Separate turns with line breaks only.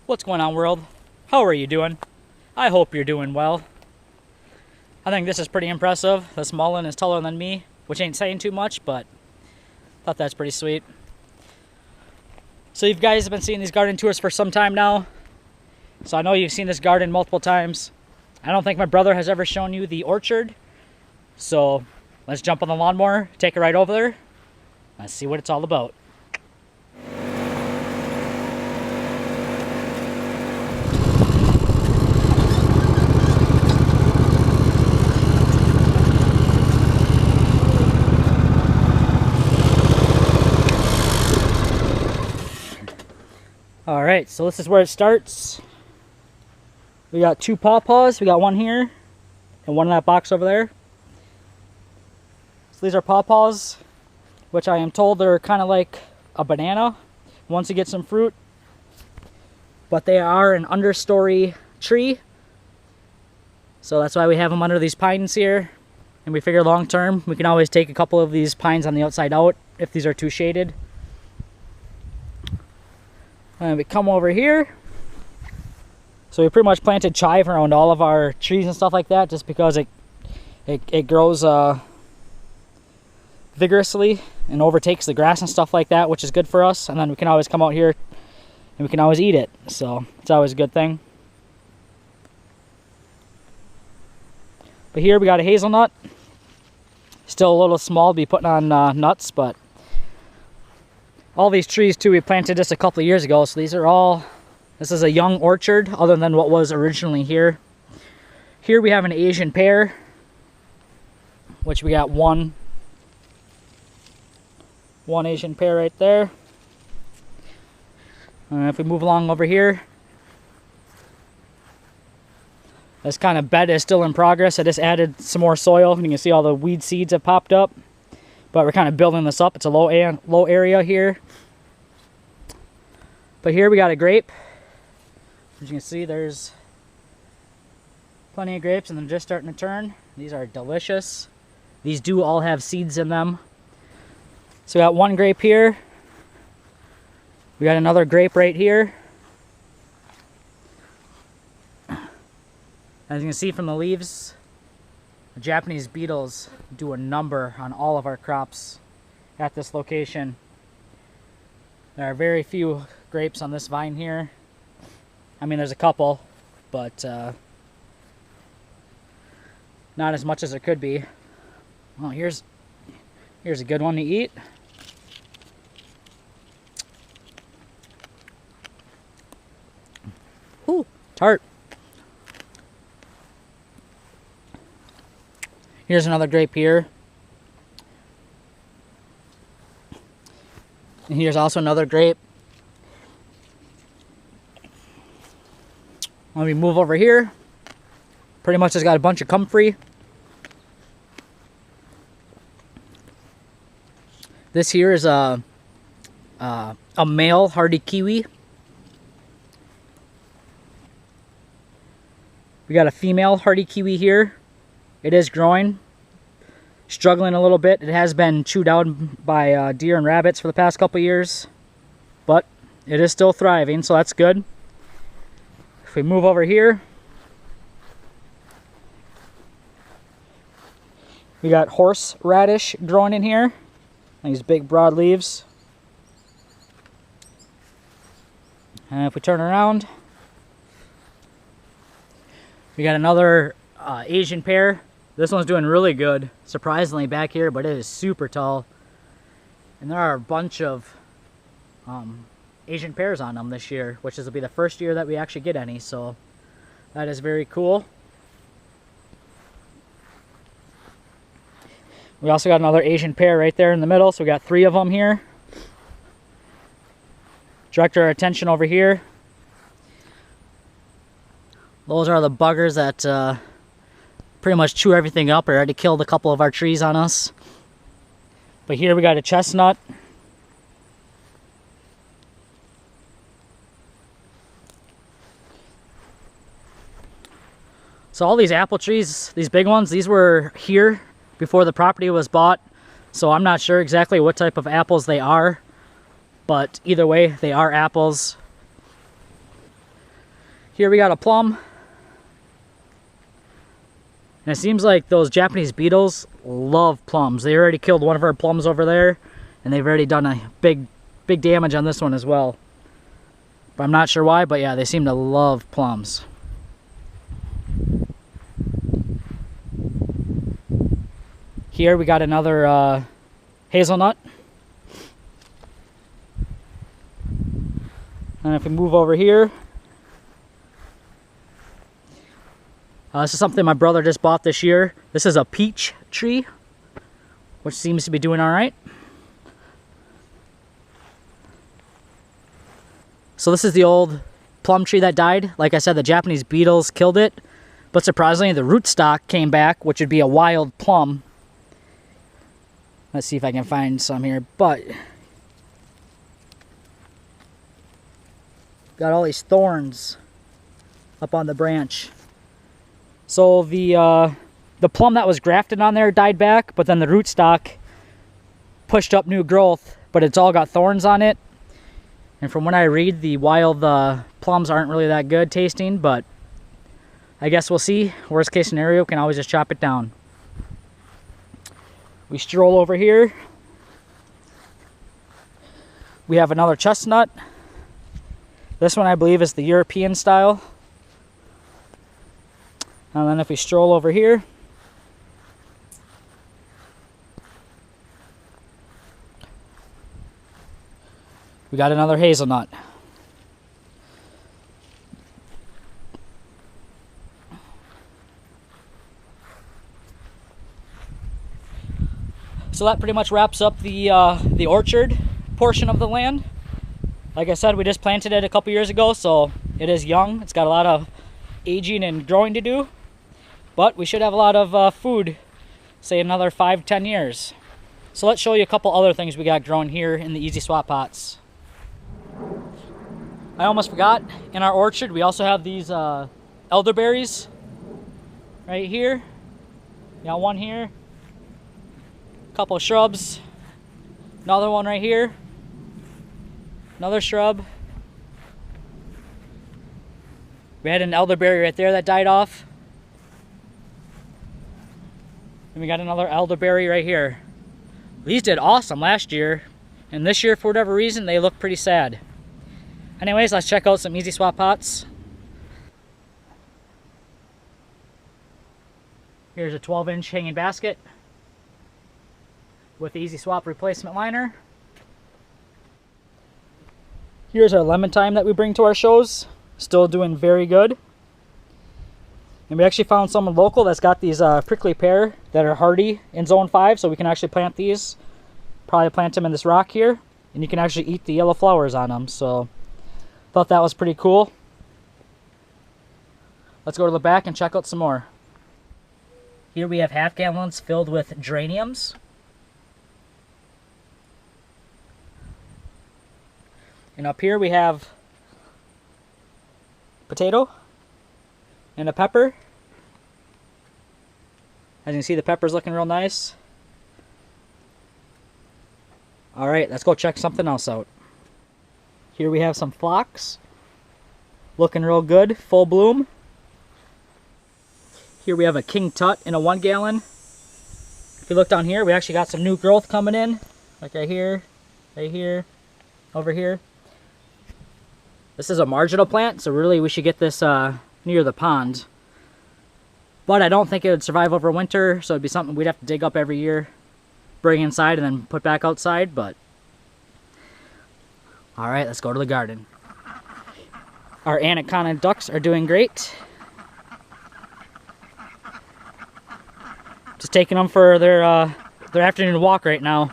What's going on, world? How are you doing? I hope you're doing well. I think this is pretty impressive. This mullein is taller than me, which ain't saying too much, but I thought that's pretty sweet. So you guys have been seeing these garden tours for some time now. So I know you've seen this garden multiple times. I don't think my brother has ever shown you the orchard. So let's jump on the lawnmower, take it right over there. Let's see what it's all about. Alright, so this is where it starts. We got two Paw Paws. We got one here and one in that box over there. So these are Paw Paws, which I am told they're kind of like a banana once you get some fruit. But they are an understory tree. So that's why we have them under these pines here. And we figure long term, we can always take a couple of these pines on the outside out if these are too shaded. And we come over here. So we pretty much planted chive around all of our trees and stuff like that, just because it grows vigorously and overtakes the grass and stuff like that, which is good for us. And then we can always come out here and we can always eat it. So it's always a good thing. But here we got a hazelnut. Still a little small to be putting on nuts, but all these trees too, we planted this a couple of years ago, so these are all, this is a young orchard other than what was originally here. Here we have an Asian pear, which we got one Asian pear right there. If we move along over here, this kind of bed is still in progress. I just added some more soil, and you can see all the weed seeds have popped up. But we're kind of building this up. It's a low area here. But here we got a grape. As you can see, there's plenty of grapes and they're just starting to turn. These are delicious. These do all have seeds in them. So we got one grape here. We got another grape right here. As you can see from the leaves, the Japanese beetles do a number on all of our crops at this location. There are very few grapes on this vine here. I mean, there's a couple, but not as much as there could be. Well, here's a good one to eat. Ooh, tart. Here's another grape here. And here's also another grape. When we move over here, pretty much just got a bunch of comfrey. This here is a male hardy kiwi. We got a female hardy kiwi here. It is growing, struggling a little bit. It has been chewed out by deer and rabbits for the past couple years, but it is still thriving, so that's good. If we move over here, we got horse radish growing in here. These big broad leaves. And if we turn around, we got another Asian pear. This one's doing really good, surprisingly, back here, but it is super tall. And there are a bunch of Asian pears on them this year, which will be the first year that we actually get any, so that is very cool. We also got another Asian pear right there in the middle, so we got 3 of them here. Direct our attention over here. Those are the buggers that pretty much chew everything up. I already killed a couple of our trees on us. But here we got a chestnut. So all these apple trees, these big ones, these were here before the property was bought. So I'm not sure exactly what type of apples they are, but either way, they are apples. Here we got a plum. And it seems like those Japanese beetles love plums. They already killed one of our plums over there, and they've already done a big damage on this one as well. But I'm not sure why, but yeah, they seem to love plums. Here we got another Hazel Nut. And if we move over here, this is something my brother just bought this year. This is a peach tree, which seems to be doing all right. So this is the old plum tree that died. Like I said, the Japanese beetles killed it, but surprisingly the rootstock came back, which would be a wild plum. Let's see if I can find some here, but got all these thorns up on the branch. So the plum that was grafted on there died back, but then the rootstock pushed up new growth, but it's all got thorns on it. And from what I read, the wild plums aren't really that good tasting, but I guess we'll see. Worst case scenario, can always just chop it down. We stroll over here. We have another chestnut. This one I believe is the European style. And then if we stroll over here, we got another hazelnut. So that pretty much wraps up the orchard portion of the land. Like I said, we just planted it a couple years ago, so it is young. It's got a lot of aging and growing to do, but we should have a lot of food, say another 5-10 years. So let's show you a couple other things we got growing here in the Easy Swap pots. I almost forgot, in our orchard we also have these elderberries right here. We got one here, a couple of shrubs, another one right here, another shrub. We had an elderberry right there that died off. And we got another elderberry right here. These did awesome last year, and this year for whatever reason they look pretty sad. Anyways, let's check out some Easy Swap pots. Here's a 12-inch hanging basket with the Easy Swap replacement liner. Here's our lemon thyme that we bring to our shows. Still doing very good. And we actually found someone local that's got these prickly pear that are hardy in zone 5, so we can actually plant these. Probably plant them in this rock here, and you can actually eat the yellow flowers on them. So thought that was pretty cool. Let's go to the back and check out some more. Here we have half gallons filled with geraniums. And up here we have potato and a pepper. As you can see, the pepper's looking real nice. Alright, let's go check something else out. Here we have some phlox. Looking real good, full bloom. Here we have a King Tut in a 1 gallon. If you look down here, we actually got some new growth coming in. Like right here, over here. This is a marginal plant, so really we should get this near the pond. But I don't think it would survive over winter, so it'd be something we'd have to dig up every year, bring inside, and then put back outside. But alright, let's go to the garden. Our anaconda ducks are doing great. Just taking them for their afternoon walk right now.